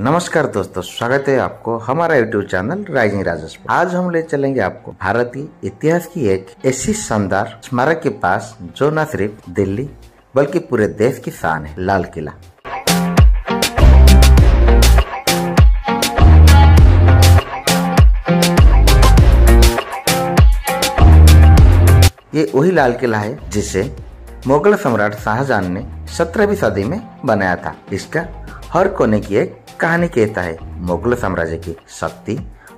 नमस्कार दोस्तों, स्वागत है आपको हमारा यूट्यूब चैनल राइजिंग राजस पर। आज हम ले चलेंगे आपको भारतीय इतिहास की एक ऐसी शानदार स्मारक के पास जो न सिर्फ दिल्ली बल्कि पूरे देश की शान है, लाल किला। ये वही लाल किला है जिसे मुगल सम्राट शाहजहां ने 17वीं सदी में बनाया था। इसका हर कोने की एक कहानी कहता है मुगल साम्राज्य की शक्ति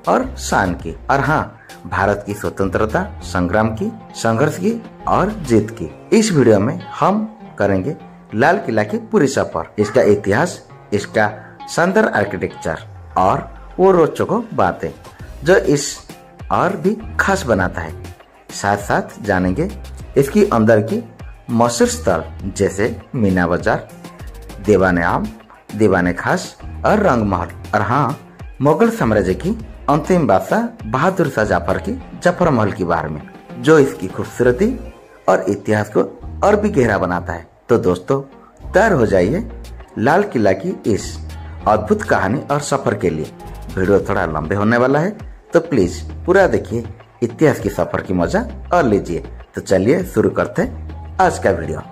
और शान की, और हाँ, भारत की स्वतंत्रता संग्राम की, संघर्ष की और जीत की। इस वीडियो में हम करेंगे लाल किला की पूरी सफर, इसका इतिहास, इसका शानदार आर्किटेक्चर और वो रोचक बातें जो इस और भी खास बनाता है। साथ साथ जानेंगे इसकी अंदर की मशहूर स्थल जैसे मीना बाजार, दीवाने आम, दीवाने खास और रंग महल, और हाँ, मुगल साम्राज्य की अंतिम बादशाह बहादुर शाह जफर की जफर महल के बारे में, जो इसकी खूबसूरती और इतिहास को और भी गहरा बनाता है। तो दोस्तों, तैयार हो जाइए लाल किला की इस अद्भुत कहानी और सफर के लिए। वीडियो थोड़ा लंबे होने वाला है, तो प्लीज पूरा देखिए, इतिहास की सफर की मजा और लीजिए। तो चलिए शुरू करते हैं आज का वीडियो।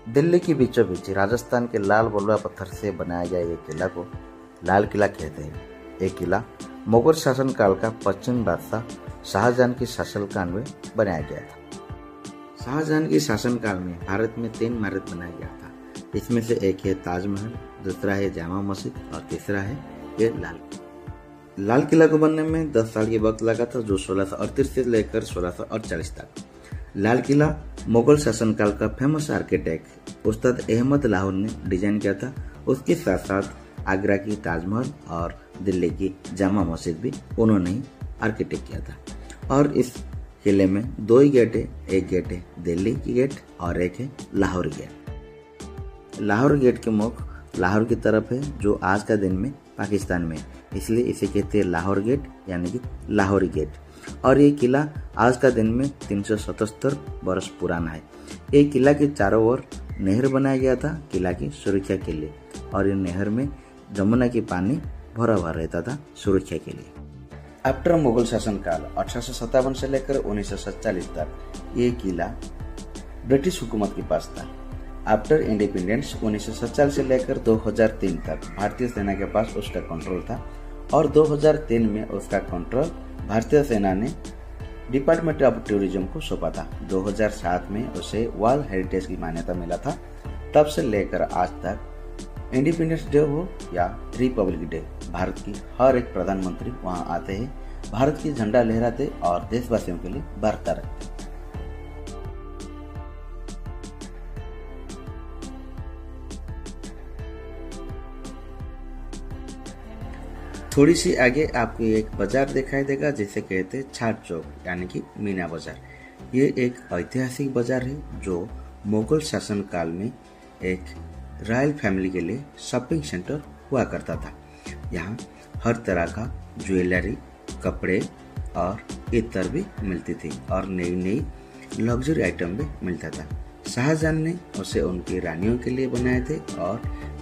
दिल्ली की बीचों बीच राजस्थान के लाल बलुआ पत्थर से बनाया गया ये किला को लाल किला कहते हैं। ये किला मुगल शासन काल का पश्चिमी बादशाह शाहजहां के शासनकाल में बनाया गया था। शाहजहां के शासनकाल में भारत में 3 इमारत बनाया गया था। इसमें से एक है ताजमहल, दूसरा है जामा मस्जिद और तीसरा है ये लाल किला को बनने में 10 साल के वक्त लगा था, जो 1638 से लेकर 1648 तक। लाल किला मुगल शासनकाल का फेमस आर्किटेक्ट उस्ताद अहमद लाहौर ने डिजाइन किया था। उसके साथ साथ आगरा की ताजमहल और दिल्ली की जामा मस्जिद भी उन्होंने ही आर्किटेक्ट किया था। और इस किले में 2 ही गेट है, एक गेट है दिल्ली की गेट और एक है लाहौर गेट। लाहौर गेट के मुख लाहौर की तरफ है, जो आज का दिन में पाकिस्तान में, इसलिए इसे कहते हैं लाहौर गेट यानी कि लाहौरी गेट। और ये किला आज का दिन में 377 वर्ष पुराना है। ये किला के चारों ओर नहर बनाया गया था किला की सुरक्षा के लिए, और ये नहर में जमुना की पानी भरा हुआ रहता था सुरक्षा के लिए। आफ्टर मुगल शासनकाल 1857 से लेकर 1947 तक ये किला ब्रिटिश हुकूमत के पास था। आफ्टर इंडिपेंडेंस 1947 से लेकर 2003 तक भारतीय सेना के पास उसका कंट्रोल था, और 2003 में उसका कंट्रोल भारतीय सेना ने डिपार्टमेंट ऑफ टूरिज्म को सौंपा था। 2007 में उसे वर्ल्ड हेरिटेज की मान्यता मिला था। तब से लेकर आज तक इंडिपेंडेंस डे हो या रिपब्लिक डे, भारत की हर एक प्रधानमंत्री वहां आते हैं, भारत की झंडा लहराते और देशवासियों के लिए वार्ता रखते। थोड़ी सी आगे आपको एक बाजार दिखाई देगा जिसे कहते हैं छाट चौक यानी कि मीना बाजार। ये एक ऐतिहासिक बाजार है जो मुगल शासन काल में एक रॉयल फैमिली के लिए शॉपिंग सेंटर हुआ करता था। यहाँ हर तरह का ज्वेलरी, कपड़े और इतर भी मिलती थी, और नई नई लग्जरी आइटम भी मिलता था। शाहजहां ने उसे उनकी रानियों के लिए बनाए थे, और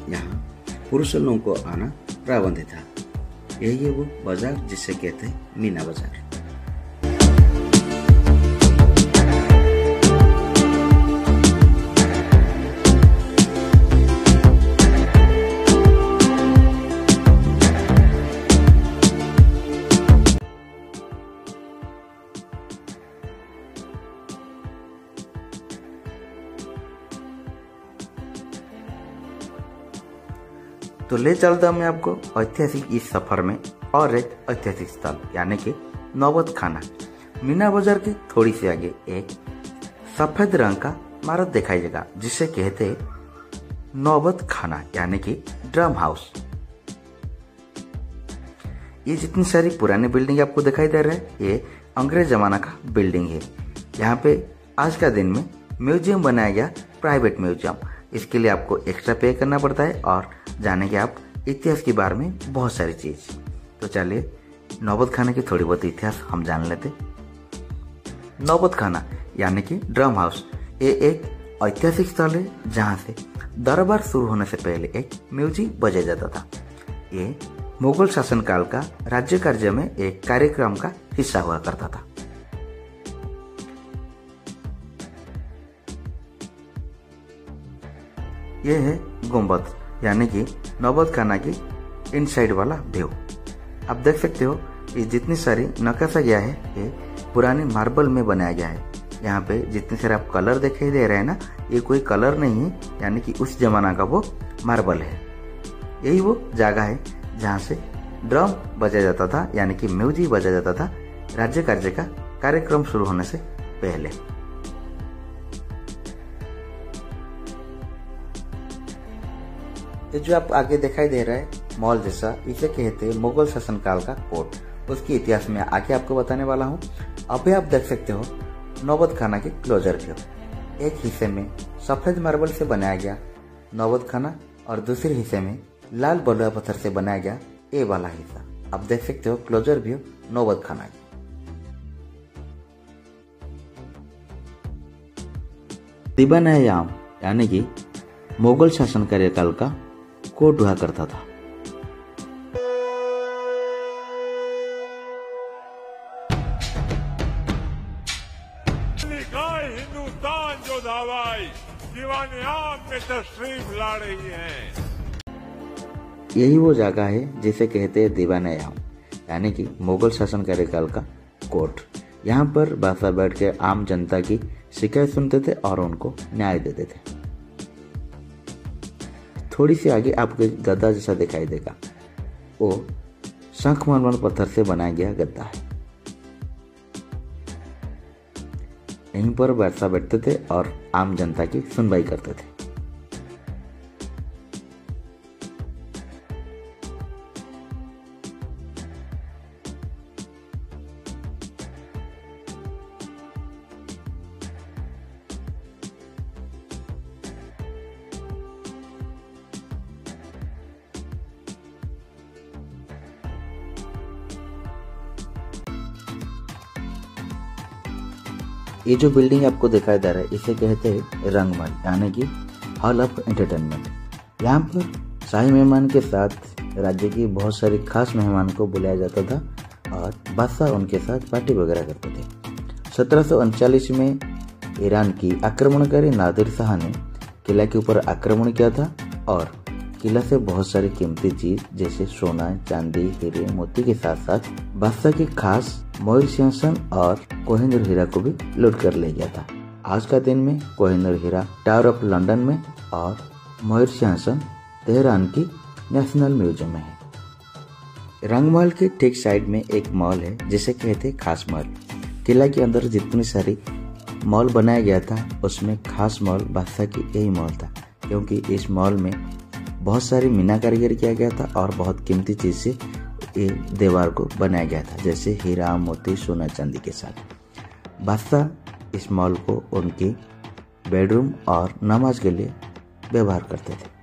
यहाँ पुरुषों लोगों को आना प्रतिबंधित था। यही है वो बाजार जिसे कहते हैं मीना बाजार। तो ले चलता हूँ मैं आपको ऐतिहासिक इस सफर में और एक ऐतिहासिक स्थल यानी कि नौबत खाना। मीना बाजार के थोड़ी सी आगे एक सफेद रंग का इमारत दिखाई देगा जिसे कहते हैं नौबत खाना यानी कि ड्रम हाउस। ये जितनी सारी पुरानी बिल्डिंग आपको दिखाई दे रहा है, ये अंग्रेज जमाना का बिल्डिंग है। यहाँ पे आज का दिन में म्यूजियम बनाया गया, प्राइवेट म्यूजियम। इसके लिए आपको एक्स्ट्रा पे करना पड़ता है और जानेंगे आप इतिहास के बारे में बहुत सारी चीज। तो चलिए नौबत खाना की थोड़ी बहुत इतिहास हम जान लेते। नौबत खाना यानी कि ड्रम हाउस, ये एक ऐतिहासिक स्थल है जहाँ से दरबार शुरू होने से पहले एक म्यूजिक बजाया जाता था। ये मुगल शासनकाल का राज्य कार्य में एक कार्यक्रम का हिस्सा हुआ करता था। यह है गुंबद यानी कि नौबत खाना की इनसाइड वाला व्यू। आप देख सकते हो ये जितनी सारी नक्काशा गया है ये पुराने मार्बल में बनाया गया है। यहाँ पे जितने सारे आप कलर दिखाई दे रहे हैं ना, ये कोई कलर नहीं है, यानी कि उस जमाना का वो मार्बल है। यही वो जगह है जहाँ से ड्रम बजाया जाता था, यानी कि म्यूजिक बजाया जाता था राज्य कार्य का कार्यक्रम शुरू होने से पहले। ये जो आप आगे दिखाई दे रहा है मॉल जैसा, इसे कहते हैं मुगल शासनकाल का कोर्ट। उसकी इतिहास में आगे आपको बताने वाला हूँ। अभी आप देख सकते हो नौबत खाना की क्लोजर व्यू। एक हिस्से में सफेद मार्बल से बनाया गया नौबत खाना और दूसरे हिस्से में लाल बलुआ पत्थर से बनाया गया ये वाला हिस्सा। आप देख सकते हो क्लोजर व्यू नौबत खाना की। दीवान-ए-आम यानी कि मुगल शासन कार्यकाल का कोर्ट हुआ करता था। हिंदुस्तान जो दवाई दीवान-ए-आम में तशरीफ ला रही है। यही वो जगह है जिसे कहते हैं दीवान-ए-आम यानी कि मुगल शासन कार्यकाल का कोर्ट। यहाँ पर बादशाह बैठ के आम जनता की शिकायत सुनते थे और उनको न्याय देते थे। थोड़ी सी आगे आपको एक गद्दा जैसा दिखाई देगा, वो शंखमरमर पत्थर से बनाया गया गद्दा है। यहीं पर बादशाह बैठते थे और आम जनता की सुनवाई करते थे। ये जो बिल्डिंग आपको दिखाई दे रहा है इसे कहते हैं रंगमहल यानी कि हॉल ऑफ एंटरटेनमेंट। यहाँ पर शाही मेहमान के साथ राज्य की बहुत सारी खास मेहमान को बुलाया जाता था और बादशाह उनके साथ पार्टी वगैरह करते थे। 1739 में ईरान की आक्रमणकारी नादिर शाह ने किला के ऊपर आक्रमण किया था और किला से बहुत सारी कीमती चीज जैसे सोना, चांदी, हीरे, मोती के साथ साथ बादशाह के खास मयूर सिंहासन और कोहिनूर हीरा को भी लूट कर ले गया था। आज का दिन में कोहिनूर हीरा टावर ऑफ लंदन में और मयूर सिंहासन तेहरान की नेशनल म्यूजियम में है। रंगमहल के ठीक साइड में एक मॉल है जिसे कहते हैं खास मॉल। किला के अंदर जितनी सारी मॉल बनाया गया था उसमें खास मॉल बादशाह की यही मॉल था, क्योंकि इस मॉल में बहुत सारी मीना कारीगरी किया गया था और बहुत कीमती चीज से ये दीवार को बनाया गया था, जैसे हीरा, मोती, सोना, चांदी के साथ। बादशाह इस मॉल को उनकी बेडरूम और नमाज के लिए व्यवहार करते थे।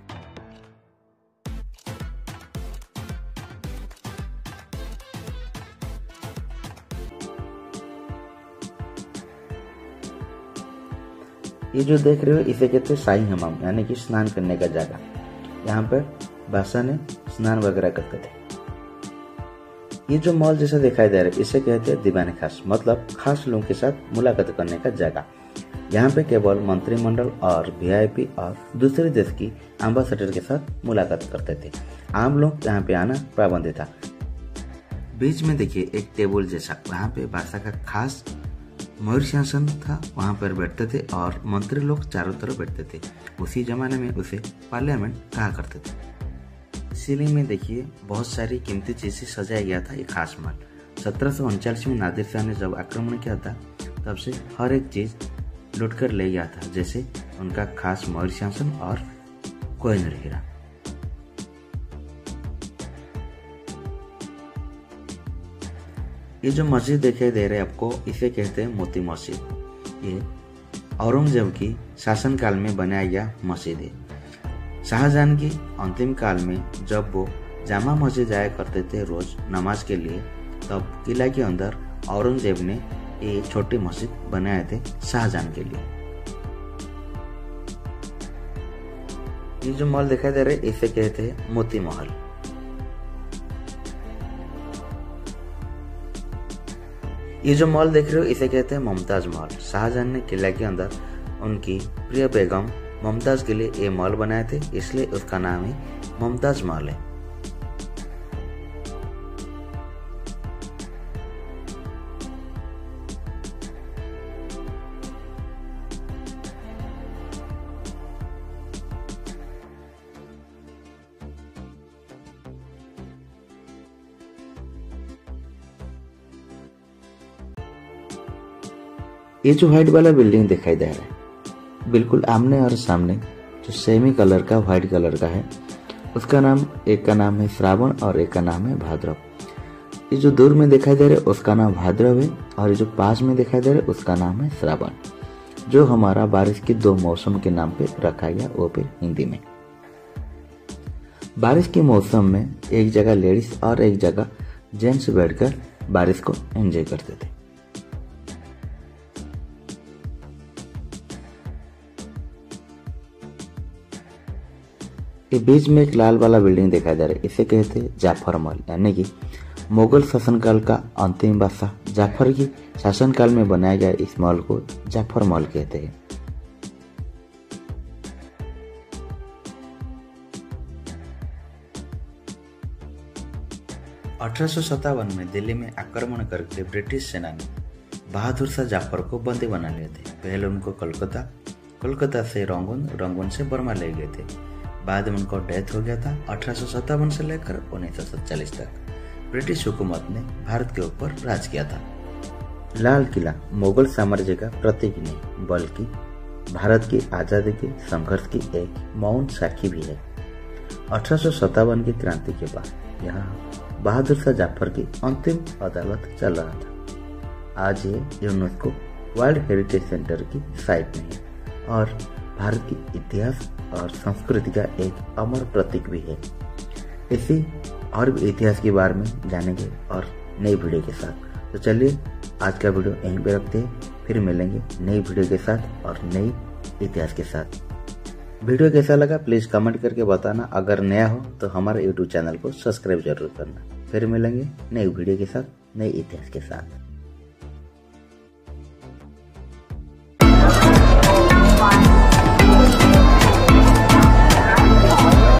ये जो देख रहे हो इसे कहते हैं शाही हमाम यानी कि स्नान करने का जगह। यहाँ पर बादशाह ने स्नान वगैरह करते थे। ये जो मॉल जैसा दिखाई दे रहा है इसे कहते हैं दीवान खास, मतलब खास लोगों के साथ मुलाकात करने का जगह। यहाँ पे केवल मंत्रिमंडल और वीआईपी और दूसरे देश की एम्बेसडर के साथ मुलाकात करते थे। आम लोग यहाँ पे आना पाबंद था। बीच में देखिए एक टेबल जैसा, वहाँ पे बादशाह का खास मयूर सिंहासन था, वहाँ पर बैठते थे और मंत्री लोग चारों तरफ बैठते थे। उसी जमाने में उसे पार्लियामेंट कहा करते थे। सीलिंग में देखिए बहुत सारी कीमती चीजें सजाया गया था ये खास महल। 1739 में नादिर शाह ने जब आक्रमण किया था तब से हर एक चीज लूट कर ले गया था, जैसे उनका खास मयूर सिंहासन और कोहिनूर हीरा। ये जो मस्जिद दिखाई दे रहे हैं आपको इसे कहते हैं मोती मस्जिद। ये औरंगजेब की शासनकाल में बनाया गया मस्जिद है। शाहजहां की अंतिम काल में जब वो जामा मस्जिद जाया करते थे रोज नमाज के लिए, तब किला के अंदर औरंगजेब ने ये छोटी मस्जिद बनाए थे शाहजहां के लिए। ये जो महल दिखाई दे रहे इसे कहते हैं मोती महल। ये जो महल देख रहे हो इसे कहते हैं मुमताज महल। शाहजहां ने किला के अंदर उनकी प्रिय बेगम मुमताज के लिए ये महल बनाए थे, इसलिए उसका नाम ही मुमताज महल है। ये जो व्हाइट वाला बिल्डिंग दिखाई दे रहा है बिल्कुल आमने और सामने जो सेमी कलर का व्हाइट कलर का है, उसका नाम, एक का नाम है श्रावण और एक का नाम है भाद्रव। ये जो दूर में दिखाई दे रहा है उसका नाम भाद्रव है, और ये जो पास में दिखाई दे रहा है उसका नाम है श्रावण, जो हमारा बारिश के दो मौसम के नाम पे रखा गया वो पे हिंदी में। बारिश के मौसम में एक जगह लेडीज और एक जगह जेंट्स बैठकर बारिश को एंजॉय करते थे। के बीच में एक लाल वाला बिल्डिंग दिखाई दे रहा है, इसे कहते हैं जाफर महल, यानी कि मुगल शासनकाल का अंतिम बादशाह जाफर की शासनकाल में बनाया गया इस महल को जाफर महल कहते हैं। (1857) में दिल्ली में आक्रमण करके ब्रिटिश सेना ने बहादुर शाह जाफर को बंदी बना लिए थे। पहले उनको कोलकाता से रंगून से बर्मा ले गए थे। बाद में उनको डेथ हो गया था। 1857 से लेकर 1947 तक ब्रिटिश हुकूमत ने भारत के ऊपर राज किया था। लाल किला मुगल साम्राज्य का प्रतीक नहीं बल्कि भारत की आजादी के संघर्ष की एक मौन साक्षी भी है। 1857 की क्रांति के बाद यहाँ बहादुर शाह जाफर की अंतिम अदालत चल रहा था। आज ये यूनेस्को वर्ल्ड हेरिटेज सेंटर की साइट में है और भारत की इतिहास और संस्कृति का एक अमर प्रतीक भी है। इसी और भी इतिहास के बारे में जानेंगे और नई वीडियो के साथ। तो चलिए आज का वीडियो यहीं पे रखते हैं, फिर मिलेंगे नई वीडियो के साथ और नई इतिहास के साथ। वीडियो कैसा लगा प्लीज कमेंट करके बताना। अगर नया हो तो हमारे YouTube चैनल को सब्सक्राइब जरूर करना। फिर मिलेंगे नई वीडियो के साथ, नई इतिहास के साथ।